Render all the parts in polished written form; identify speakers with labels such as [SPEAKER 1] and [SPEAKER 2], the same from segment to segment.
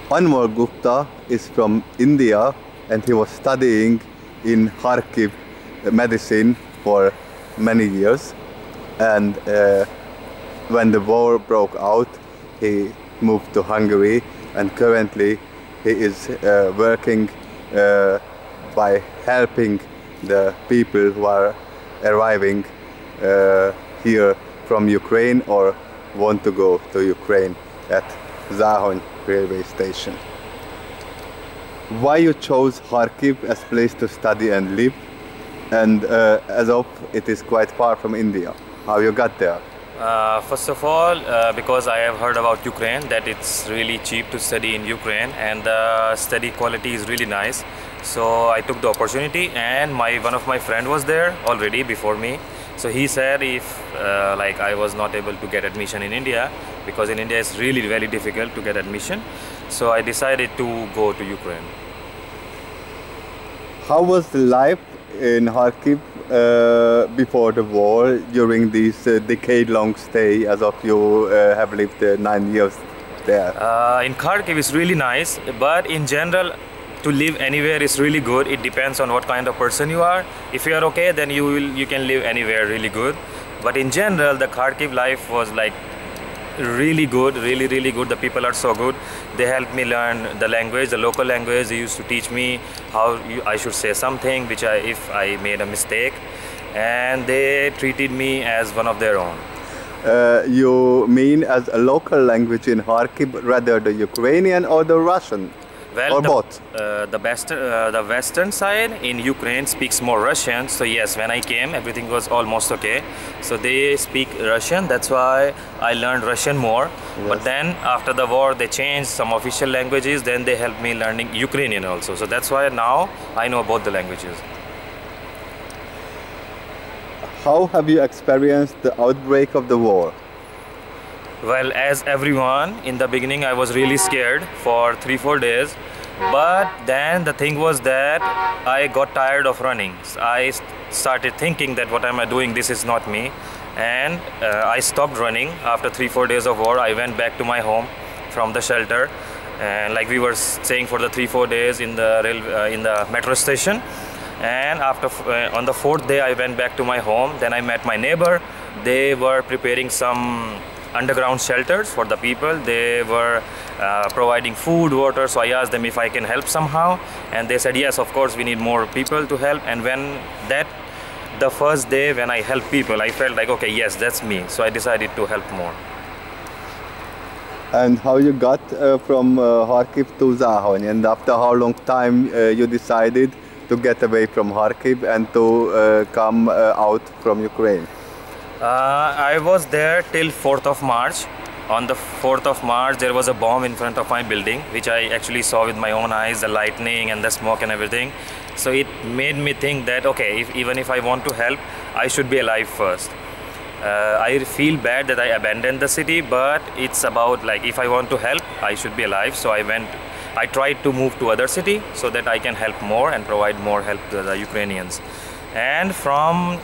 [SPEAKER 1] Anmol Gupta is from India and he was studying in Kharkiv medicine for many years, and when the war broke out he moved to Hungary, and currently he is working by helping the people who are arriving here from Ukraine or want to go to Ukraine at Záhony railway station. Why you chose Kharkiv as place to study and live, and as of it is quite far from India? How you got there?
[SPEAKER 2] First of all, because I have heard about Ukraine, that it's really cheap to study in Ukraine and the study quality is really nice. So I took the opportunity, and one of my friend was there already before me. So he said if like I was not able to get admission in India, because in India it's really very difficult to get admission. So I decided to go to Ukraine.
[SPEAKER 1] How was the life in Kharkiv before the war, during this decade-long stay, as of you have lived 9 years there?
[SPEAKER 2] In Kharkiv it's really nice, but in general to live anywhere is really good. It depends on what kind of person you are. If you are okay, then you can live anywhere really good. But in general, the Kharkiv life was like really good, really good. The people are so good. They helped me learn the language, the local language. They used to teach me how I should say something, which if I made a mistake, and they treated me as one of their own.
[SPEAKER 1] You mean as a local language in Kharkiv, rather the Ukrainian or the Russian?
[SPEAKER 2] Well,
[SPEAKER 1] or both?
[SPEAKER 2] The western side in Ukraine speaks more Russian. So yes, when I came, everything was almost okay. So they speak Russian. That's why I learned Russian more. Yes. But then after the war, they changed some official languages. Then they helped me learning Ukrainian also. So that's why now I know both the languages.
[SPEAKER 1] How have you experienced the outbreak of the war?
[SPEAKER 2] Well, as everyone, in the beginning I was really scared for 3-4 days, but then the thing was that I got tired of running. I started thinking that what am I doing, this is not me, and I stopped running. After 3-4 days of war, I went back to my home from the shelter, and like we were staying for the 3-4 days in the metro station, and after on the 4th day I went back to my home. Then I met my neighbor. They were preparing some underground shelters for the people. They were providing food, water, so I asked them if I can help somehow, and they said yes, of course, we need more people to help. And when the first day when I helped people, I felt like, okay, yes, that's me, so I decided to help more.
[SPEAKER 1] And how you got from Kharkiv to Záhony, and after how long time you decided to get away from Kharkiv and to come out from Ukraine?
[SPEAKER 2] I was there till 4th of March. On the 4th of March, there was a bomb in front of my building, which I actually saw with my own eyes, the lightning and the smoke and everything. So it made me think that, okay, even if I want to help, I should be alive first. I feel bad that I abandoned the city, but it's about like, if I want to help, I should be alive. So I tried to move to other city so that I can help more and provide more help to the Ukrainians. And from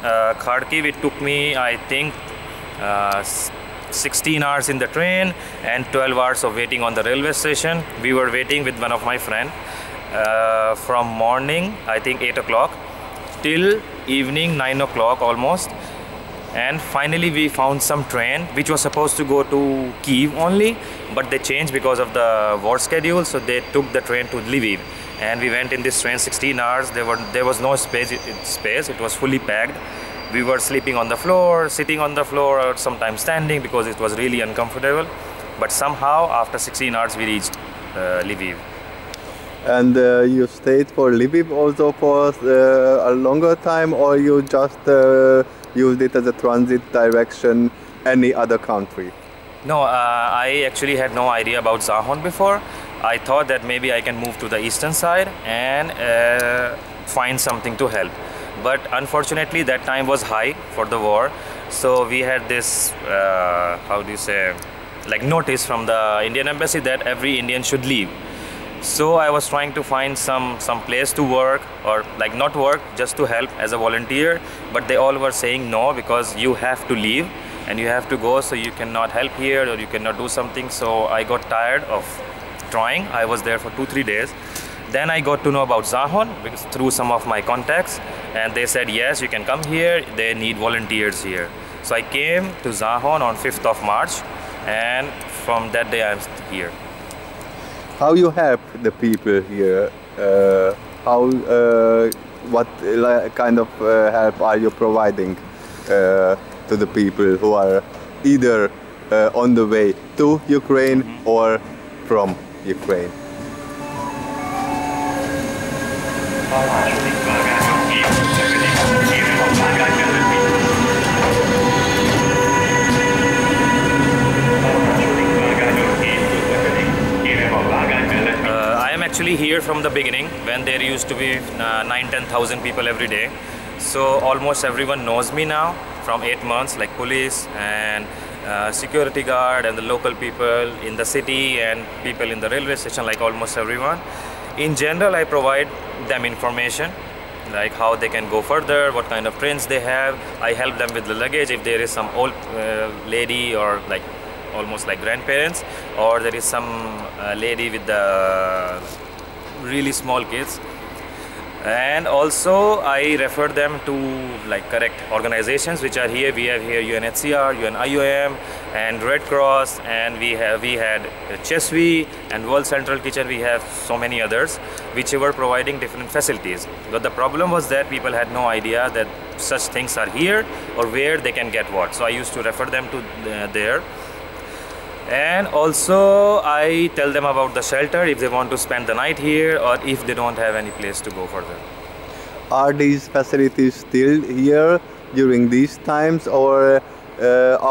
[SPEAKER 2] Kharkiv, it took me, I think, 16 hours in the train and 12 hours of waiting on the railway station. We were waiting with one of my friends from morning, I think 8 o'clock, till evening 9 o'clock almost. And finally we found some train which was supposed to go to Kyiv only, but they changed because of the war schedule, so they took the train to Lviv. And we went in this train 16 hours. There was no space. It was fully packed. We were sleeping on the floor, sitting on the floor, or sometimes standing because it was really uncomfortable. But somehow, after 16 hours, we reached Lviv.
[SPEAKER 1] And you stayed for Lviv also for a longer time, or you just used it as a transit direction any other country?
[SPEAKER 2] No, I actually had no idea about Záhony before. I thought that maybe I can move to the eastern side and find something to help. But unfortunately that time was high for the war. So we had this, how do you say, like notice from the Indian embassy that every Indian should leave. So I was trying to find some place to work, or like not work, just to help as a volunteer. But they all were saying no, because you have to leave and you have to go, so you cannot help here or you cannot do something. So I got tired of trying. I was there for 2-3 days. Then I got to know about Záhon through some of my contacts, and they said yes, you can come here, they need volunteers here. So I came to Záhon on 5th of March, and from that day I'm here.
[SPEAKER 1] How you help the people here? What kind of help are you providing to the people who are either on the way to Ukraine or from Ukraine?
[SPEAKER 2] I am actually here from the beginning, when there used to be 9-10,000 people every day. So almost everyone knows me now from 8 months, like police and security guard and the local people in the city and people in the railway station, like almost everyone. In general, I provide them information, like how they can go further, what kind of trains they have. I help them with the luggage if there is some old lady or like almost like grandparents, or there is some lady with the really small kids. And also I refer them to like correct organizations which are here. We have here UNHCR, UNIOM and Red Cross, and we had Chesvi and World Central Kitchen. We have so many others which were providing different facilities. But the problem was that people had no idea that such things are here or where they can get what. So I used to refer them to there. And also I tell them about the shelter if they want to spend the night here or if they don't have any place to go further.
[SPEAKER 1] Are these facilities still here during these times, or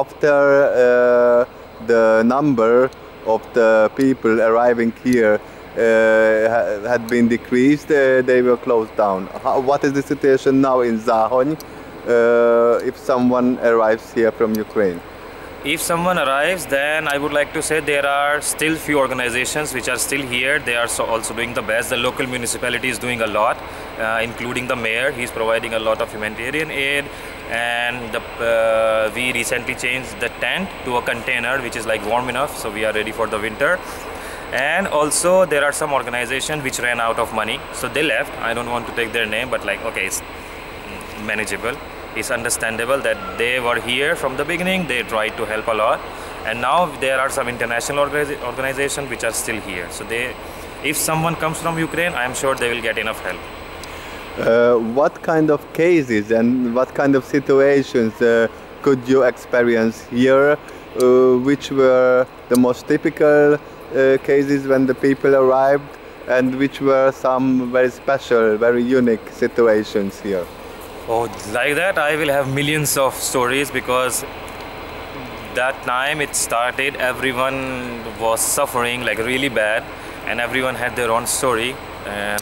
[SPEAKER 1] after the number of the people arriving here had been decreased, they were closed down? What is the situation now in Záhony if someone arrives here from Ukraine?
[SPEAKER 2] If someone arrives, then I would like to say there are still few organizations which are still here. They are also doing the best. The local municipality is doing a lot, including the mayor. He's providing a lot of humanitarian aid, and we recently changed the tent to a container which is like warm enough, so we are ready for the winter. And also there are some organizations which ran out of money, so they left. I don't want to take their name, but like, okay, it's manageable. It's understandable that they were here from the beginning. They tried to help a lot, and now there are some international organizations which are still here. So if someone comes from Ukraine, I am sure they will get enough help.
[SPEAKER 1] What kind of cases and what kind of situations could you experience here? Which were the most typical cases when the people arrived, and which were some very special, very unique situations here?
[SPEAKER 2] Oh, like that I will have millions of stories, because that time it started, everyone was suffering like really bad, and everyone had their own story. And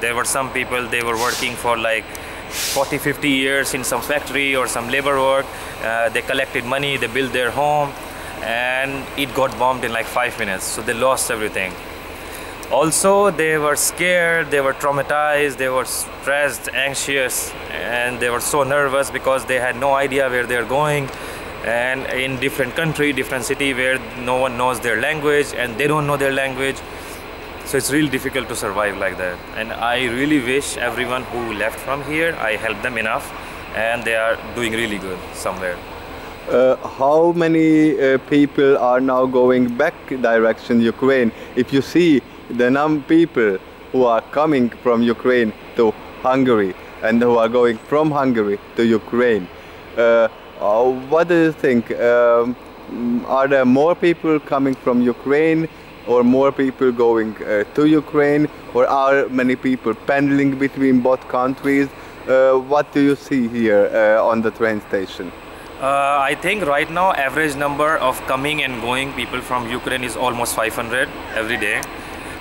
[SPEAKER 2] there were some people, they were working for like 40-50 years in some factory or some labor work. They collected money, they built their home, and it got bombed in like 5 minutes, so they lost everything. Also, they were scared, they were traumatized, they were stressed, anxious, and they were so nervous because they had no idea where they're going, and in different country, different city where no one knows their language and they don't know their language. So it's really difficult to survive like that. And I really wish everyone who left from here, I helped them enough, and they are doing really good somewhere.
[SPEAKER 1] How many people are now going back direction Ukraine? If you see the people who are coming from Ukraine to Hungary and who are going from Hungary to Ukraine, what do you think? Are there more people coming from Ukraine, or more people going to Ukraine, or are many people pendling between both countries? What do you see here on the train station?
[SPEAKER 2] I think right now average number of coming and going people from Ukraine is almost 500 every day.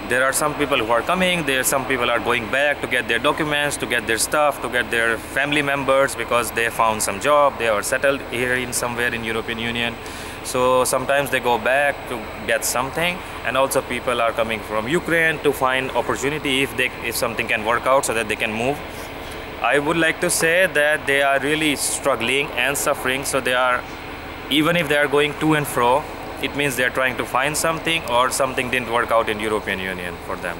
[SPEAKER 2] There are some people who are coming, there are some people are going back to get their documents, to get their stuff, to get their family members because they found some job, they are settled here in somewhere in European Union. So sometimes they go back to get something, and also people are coming from Ukraine to find opportunity if something can work out so that they can move. I would like to say that they are really struggling and suffering, so they are, even if they are going to and fro, it means they're trying to find something, or something didn't work out in European Union for them.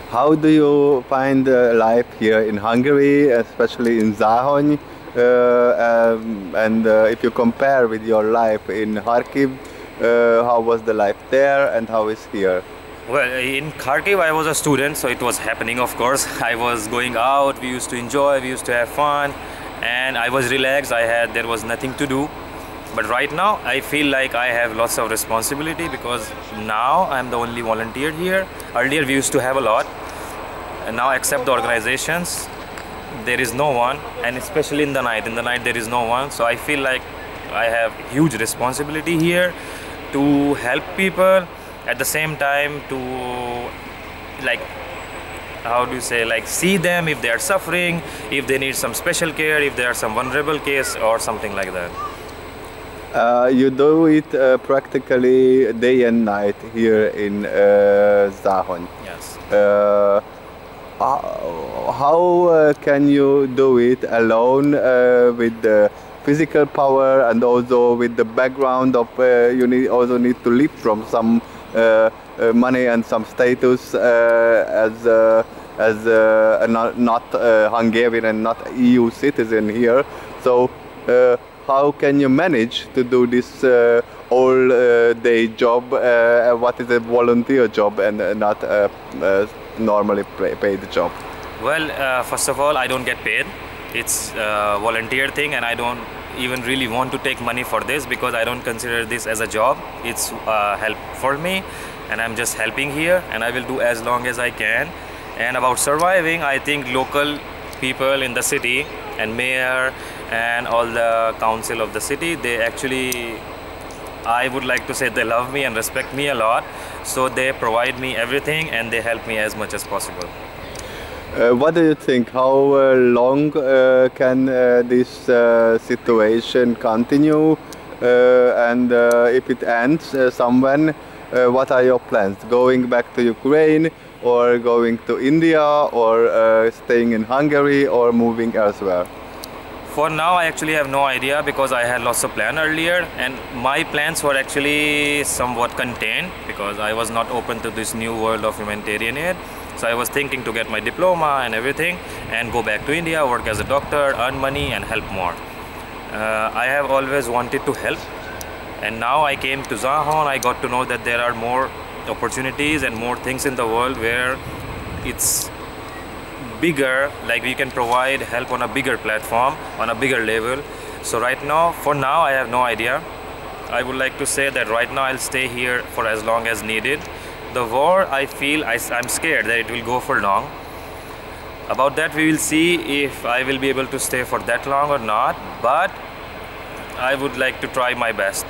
[SPEAKER 1] How do you find life here in Hungary, especially in Záhony? And if you compare with your life in Kharkiv, how was the life there and how is here?
[SPEAKER 2] Well, in Kharkiv I was a student, so it was happening, of course. I was going out, we used to enjoy, we used to have fun, and I was relaxed. There was nothing to do. But right now I feel like I have lots of responsibility, because now I'm the only volunteer here. Earlier we used to have a lot, and now except the organizations, there is no one, and especially in the night there is no one. So I feel like I have huge responsibility here to help people, at the same time to, like, how do you say, like, see them if they are suffering, if they need some special care, if there are some vulnerable case or something like that.
[SPEAKER 1] You do it practically day and night here in Záhony.
[SPEAKER 2] Yes.
[SPEAKER 1] How can you do it alone with the physical power and also with the background of you also need to live from some money and some status as a not Hungarian and not EU citizen here. So how can you manage to do this all day job? What is a volunteer job and not a normally paid job?
[SPEAKER 2] Well, first of all, I don't get paid. It's a volunteer thing, and I don't even really want to take money for this, because I don't consider this as a job. It's help for me, and I'm just helping here, and I will do as long as I can. And about surviving, I think local people in the city and mayor and all the council of the city, they actually, I would like to say, they love me and respect me a lot. So they provide me everything and they help me as much as possible.
[SPEAKER 1] What do you think? How long can this situation continue? And if it ends somewhen, what are your plans? Going back to Ukraine, or going to India, or staying in Hungary, or moving elsewhere?
[SPEAKER 2] For now, I actually have no idea, because I had lots of plans earlier, and my plans were actually somewhat contained, because I was not open to this new world of humanitarian aid. So I was thinking to get my diploma and everything and go back to India, work as a doctor, earn money and help more. I have always wanted to help, and now I came to Záhony. I got to know that there are more opportunities and more things in the world where it's bigger, like we can provide help on a bigger platform, on a bigger level. So right now, for now, I have no idea. I would like to say that right now I'll stay here for as long as needed. The war, I feel, I'm scared that it will go for long. About that, we will see if I will be able to stay for that long or not, but I would like to try my best.